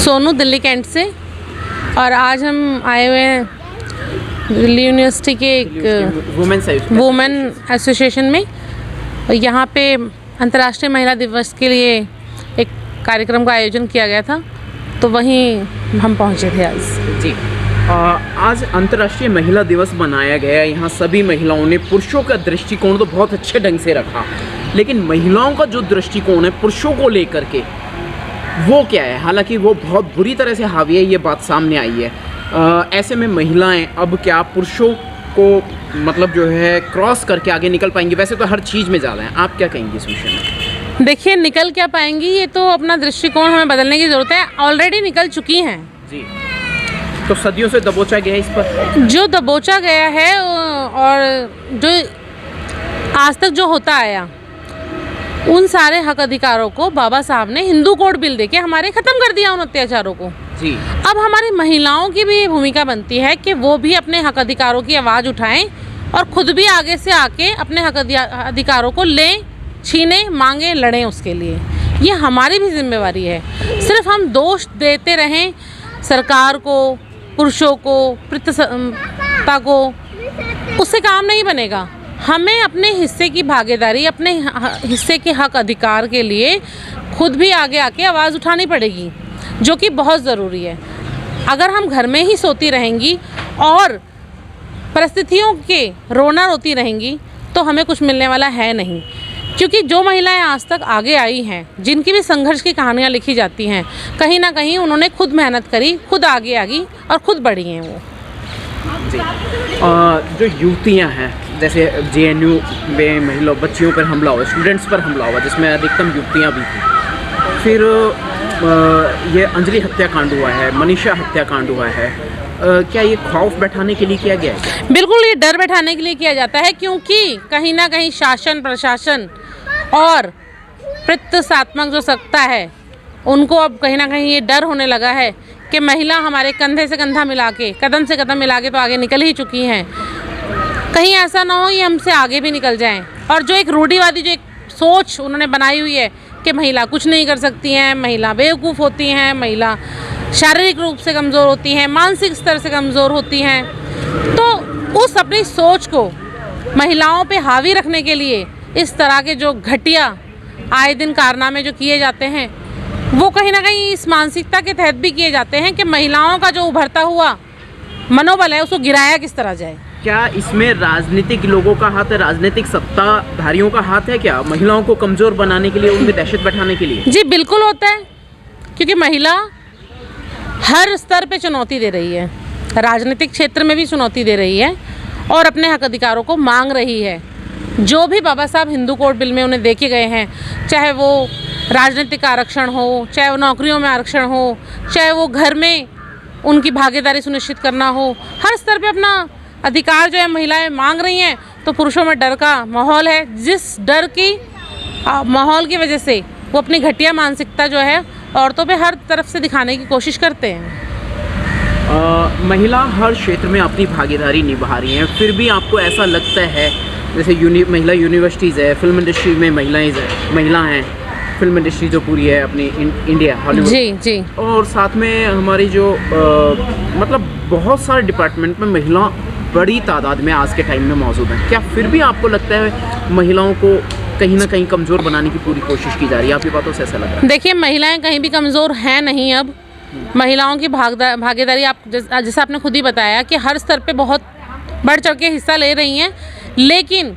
Sonu, Delhi cantt से। और आज हम आए हुए हैं दिल्ली यूनिवर्सिटी के एक वुमेन एसोसिएशन में। यहाँ पे अंतर्राष्ट्रीय महिला दिवस के लिए एक कार्यक्रम का आयोजन किया गया था, तो वहीं हम पहुँचे थे आज। जी, आज अंतर्राष्ट्रीय महिला दिवस मनाया गया। यहाँ सभी महिलाओं ने पुरुषों का दृष्टिकोण तो बहुत अच्छे ढंग से रखा, लेकिन महिलाओं का जो दृष्टिकोण है पुरुषों को लेकर के वो क्या है, हालांकि वो बहुत बुरी तरह से हावी है, ये बात सामने आई है। ऐसे में महिलाएं अब क्या पुरुषों को मतलब जो है क्रॉस करके आगे निकल पाएंगी? वैसे तो हर चीज़ में ज़्यादा है, आप क्या कहेंगी इस विषय में? देखिए, निकल क्या पाएंगी, ये तो अपना दृष्टिकोण हमें बदलने की ज़रूरत है। ऑलरेडी निकल चुकी हैं जी। तो सदियों से दबोचा गया है इस पर, जो दबोचा गया है और जो आज तक जो होता आया, उन सारे हक अधिकारों को बाबा साहब ने हिंदू कोड बिल देके हमारे ख़त्म कर दिया, उन अत्याचारों को जी। अब हमारी महिलाओं की भी भूमिका बनती है कि वो भी अपने हक अधिकारों की आवाज़ उठाएं और ख़ुद भी आगे से आके अपने हक अधिकारों को लें, छीनें, मांगें, लड़ें उसके लिए। ये हमारी भी जिम्मेवारी है। सिर्फ हम दोष देते रहें सरकार को, पुरुषों को, पितृसत्ता को, उससे काम नहीं बनेगा। हमें अपने हिस्से की भागीदारी, अपने हिस्से के हक अधिकार के लिए खुद भी आगे आके आवाज़ उठानी पड़ेगी, जो कि बहुत ज़रूरी है। अगर हम घर में ही सोती रहेंगी और परिस्थितियों के रोना रोती रहेंगी तो हमें कुछ मिलने वाला है नहीं। क्योंकि जो महिलाएं आज तक आगे आई हैं, जिनकी भी संघर्ष की कहानियाँ लिखी जाती हैं, कहीं ना कहीं उन्होंने खुद मेहनत करी, खुद आगे आई और खुद बढ़ी हैं वो जी। जो युवतियाँ हैं, जैसे JNU में महिला बच्चियों पर हमला हुआ, स्टूडेंट्स पर हमला हुआ, जिसमें अधिकतम युवतियाँ भी थी। फिर ये अंजलि हत्याकांड हुआ है, मनीषा हत्याकांड हुआ है। क्या ये खौफ बैठाने के लिए किया गया है? बिल्कुल, ये डर बैठाने के लिए किया जाता है, क्योंकि कहीं ना कहीं शासन, प्रशासन और प्रशासनात्मक जो सत्ता है, उनको अब कहीं ना कहीं ये डर होने लगा है कि महिला हमारे कंधे से कंधा मिला के, कदम से कदम मिला के तो आगे निकल ही चुकी हैं। कहीं ऐसा ना हो ये हमसे आगे भी निकल जाएं। और जो एक रूढ़िवादी जो एक सोच उन्होंने बनाई हुई है कि महिला कुछ नहीं कर सकती हैं, महिला बेवकूफ़ होती हैं, महिला शारीरिक रूप से कमज़ोर होती हैं, मानसिक स्तर से कमज़ोर होती हैं, तो उस अपनी सोच को महिलाओं पे हावी रखने के लिए इस तरह के जो घटिया आए दिन कारनामे जो किए जाते हैं, वो कहीं ना कहीं इस मानसिकता के तहत भी किए जाते हैं कि महिलाओं का जो उभरता हुआ मनोबल है उसको गिराया किस तरह जाए। क्या इसमें राजनीतिक लोगों का हाथ है, राजनीतिक सत्ताधारियों का हाथ है क्या, महिलाओं को कमज़ोर बनाने के लिए, उनमें दहशत बैठाने के लिए? जी बिल्कुल होता है, क्योंकि महिला हर स्तर पे चुनौती दे रही है, राजनीतिक क्षेत्र में भी चुनौती दे रही है और अपने हक अधिकारों को मांग रही है। जो भी बाबा साहब हिंदू कोड बिल में उन्हें देखे गए हैं, चाहे वो राजनीतिक आरक्षण हो, चाहे वो नौकरियों में आरक्षण हो, चाहे वो घर में उनकी भागीदारी सुनिश्चित करना हो, हर स्तर पे अपना अधिकार जो है महिलाएं मांग रही हैं। तो पुरुषों में डर का माहौल है, जिस डर की माहौल की वजह से वो अपनी घटिया मानसिकता जो है औरतों पे हर तरफ से दिखाने की कोशिश करते हैं। महिला हर क्षेत्र में अपनी भागीदारी निभा रही हैं, फिर भी आपको ऐसा लगता है जैसे महिला यूनिवर्सिटीज़ है, फिल्म इंडस्ट्री में महिला हैं, फिल्म इंडस्ट्री जो पूरी है अपनी इंडिया, हॉलीवुड जी जी, और साथ में हमारी जो मतलब बहुत सारे डिपार्टमेंट में महिला बड़ी तादाद में आज के टाइम में मौजूद हैं, क्या फिर भी आपको लगता है महिलाओं को कहीं ना कहीं कमज़ोर बनाने की पूरी कोशिश की जा रही है? आपकी बातों से ऐसा लग रहा है। देखिए, महिलाएं कहीं भी कमज़ोर हैं नहीं। अब महिलाओं की भागीदारी, आप जैसा आपने खुद ही बताया कि हर स्तर पे बहुत बढ़ चढ़ के हिस्सा ले रही हैं, लेकिन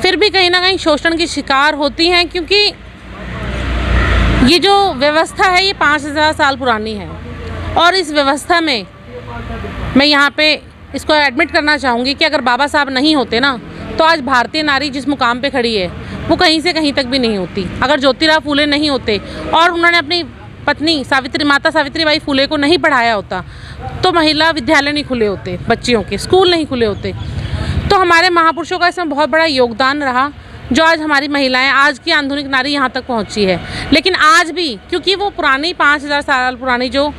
फिर भी कहीं ना कहीं शोषण की शिकार होती हैं, क्योंकि ये जो व्यवस्था है ये 5000 साल पुरानी है। और इस व्यवस्था में मैं यहाँ पे इसको एडमिट करना चाहूँगी कि अगर बाबा साहब नहीं होते ना, तो आज भारतीय नारी जिस मुकाम पे खड़ी है वो कहीं से कहीं तक भी नहीं होती। अगर ज्योतिराव फूले नहीं होते और उन्होंने अपनी पत्नी माता सावित्रीबाई फूले को नहीं पढ़ाया होता, तो महिला विद्यालय नहीं खुले होते, बच्चियों के स्कूल नहीं खुले होते। तो हमारे महापुरुषों का इसमें बहुत बड़ा योगदान रहा, जो आज हमारी महिलाएं, आज की आधुनिक नारी यहाँ तक पहुँची है। लेकिन आज भी क्योंकि वो पुरानी 5000 साल पुरानी जो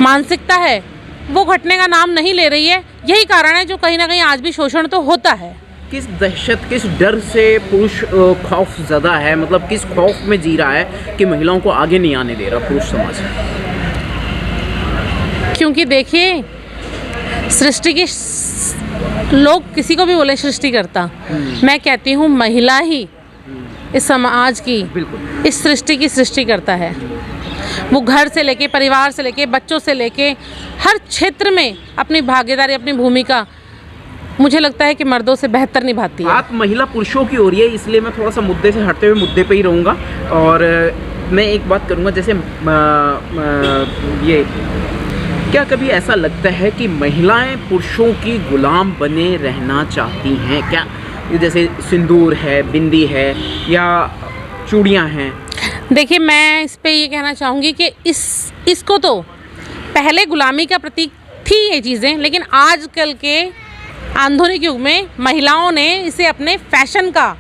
मानसिकता है वो घटने का नाम नहीं ले रही है, यही कारण है जो कहीं ना कहीं आज भी शोषण तो होता है। किस दहशत, किस डर से पुरुष खौफ ज़्यादा है, मतलब किस खौफ में जी रहा है कि महिलाओं को आगे नहीं आने दे रहा पुरुष समाज? क्योंकि देखिए सृष्टि की लोग किसी को भी बोले सृष्टिकर्ता, मैं कहती हूँ महिला ही इस समाज की, बिल्कुल इस सृष्टि की सृष्टि करता है। वो घर से लेके, परिवार से लेके, बच्चों से लेके हर क्षेत्र में अपनी भागीदारी, अपनी भूमिका मुझे लगता है कि मर्दों से बेहतर निभाती है। बात महिला पुरुषों की हो रही है, इसलिए मैं थोड़ा सा मुद्दे से हटते हुए मुद्दे पे ही रहूँगा। और मैं एक बात करूँगा, जैसे ये क्या कभी ऐसा लगता है कि महिलाएं पुरुषों की गुलाम बने रहना चाहती हैं क्या? जैसे सिंदूर है, बिंदी है या चूड़ियाँ हैं। देखिए मैं इस पे ये कहना चाहूँगी कि इसको तो पहले गुलामी का प्रतीक थी ये चीज़ें, लेकिन आजकल के आधुनिक युग में महिलाओं ने इसे अपने फैशन का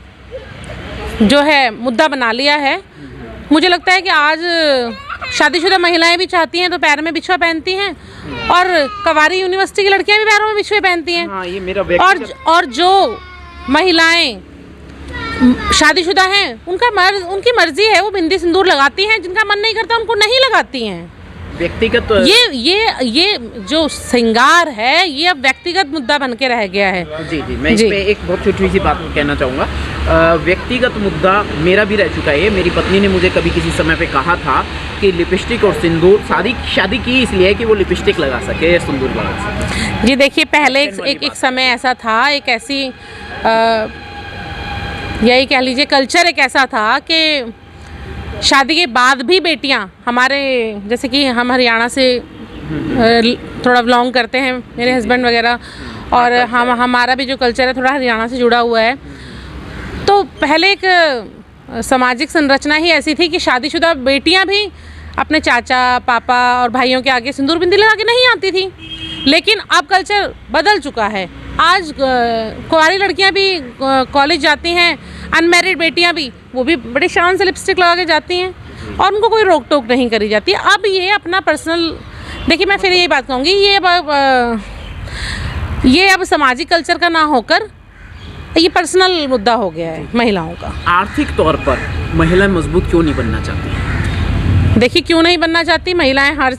जो है मुद्दा बना लिया है। मुझे लगता है कि आज शादीशुदा महिलाएं भी चाहती हैं तो पैर में बिछुआ पहनती हैं, और कवारी यूनिवर्सिटी की लड़कियां भी पैरों में बिछुए पहनती हैं। हाँ, ये मेरा व्यक्तिगत और जो महिलाएं शादीशुदा हैं उनकी मर्जी है, वो बिंदी सिंदूर लगाती हैं, जिनका मन नहीं करता उनको नहीं लगाती हैं। व्यक्तिगत ये जो श्रृंगार है ये अब व्यक्तिगत मुद्दा बन के रह गया है। जी मैं इस पे एक बहुत छोटी सी बात कहना चाहूँगा। व्यक्तिगत मुद्दा मेरा भी रह चुका है। मेरी पत्नी ने मुझे कभी किसी समय पे कहा था कि लिपस्टिक और सिंदूर, शादी की इसलिए है कि वो लिपस्टिक लगा सके या सिंदूर लगा सके। जी देखिए पहले एक समय ऐसा था, एक ऐसी यही कह लीजिए कल्चर एक ऐसा था कि शादी के बाद भी बेटियां, हमारे जैसे कि हम हरियाणा से थोड़ा बिलोंग करते हैं, मेरे हस्बैंड वगैरह, और हमारा भी जो कल्चर है थोड़ा हरियाणा से जुड़ा हुआ है। तो पहले एक सामाजिक संरचना ही ऐसी थी कि शादीशुदा बेटियां भी अपने चाचा, पापा और भाइयों के आगे सिंदूर बिंदी लगा के नहीं आती थी। लेकिन अब कल्चर बदल चुका है। आज कुंवारी लड़कियां भी कॉलेज जाती हैं, अनमैरिड बेटियां भी, वो भी बड़े शान से लिपस्टिक लगा के जाती हैं और उनको कोई रोक टोक नहीं करी जाती। अब ये अपना पर्सनल, देखिए मैं फिर यही बात कहूँगी, ये अब सामाजिक कल्चर का ना होकर ये पर्सनल मुद्दा हो गया है महिलाओं का। आर्थिक तौर पर महिलाएं मजबूत क्यों नहीं बनना चाहती? देखिए क्यों नहीं बनना चाहती, महिलाएं हर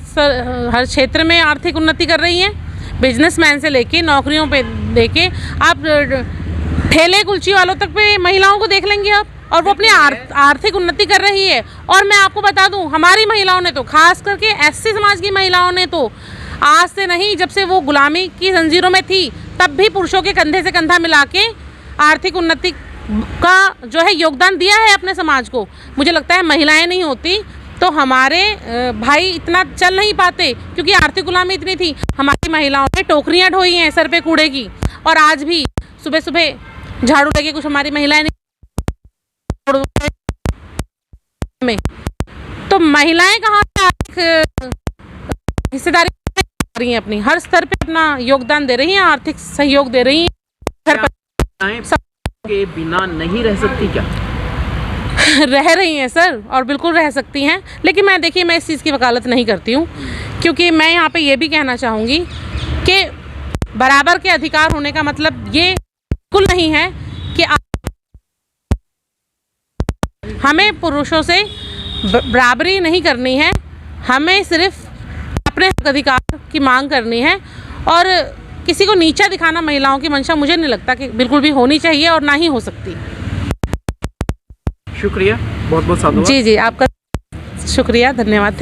क्षेत्र में आर्थिक उन्नति कर रही हैं। बिजनेसमैन से लेके नौकरियों पे लेके आप ठेले कुलची वालों तक पे महिलाओं को देख लेंगे आप, और वो अपनी आर्थिक उन्नति कर रही है। और मैं आपको बता दूं, हमारी महिलाओं ने तो, खास करके एससी समाज की महिलाओं ने तो आज से नहीं, जब से वो गुलामी की जंजीरों में थी तब भी पुरुषों के कंधे से कंधा मिला के आर्थिक उन्नति का जो है योगदान दिया है अपने समाज को। मुझे लगता है महिलाएं नहीं होती तो हमारे भाई इतना चल नहीं पाते, क्योंकि आर्थिक गुलामी इतनी थी। हमारी महिलाओं ने टोकरियां ढोई हैं सर पे कूड़े की, और आज भी सुबह सुबह झाड़ू लेके कुछ हमारी महिलाएं में, तो महिलाएं कहाँ से आर्थिक हिस्सेदारी कर रही हैं, अपनी हर स्तर पे अपना योगदान दे रही हैं, आर्थिक सहयोग दे रही हैं। घर पर के बिना नहीं रह सकती क्या? रह रही हैं सर, और बिल्कुल रह सकती हैं। लेकिन मैं देखिए मैं इस चीज़ की वकालत नहीं करती हूँ, क्योंकि मैं यहाँ पे ये भी कहना चाहूँगी कि बराबर के अधिकार होने का मतलब ये बिल्कुल नहीं है कि हमें पुरुषों से बराबरी नहीं करनी है। हमें सिर्फ अपने हक अधिकार की मांग करनी है, और किसी को नीचा दिखाना महिलाओं की मंशा मुझे नहीं लगता कि बिल्कुल भी होनी चाहिए और ना ही हो सकती। शुक्रिया, बहुत बहुत साधुवाद। जी आपका शुक्रिया, धन्यवाद, थैंक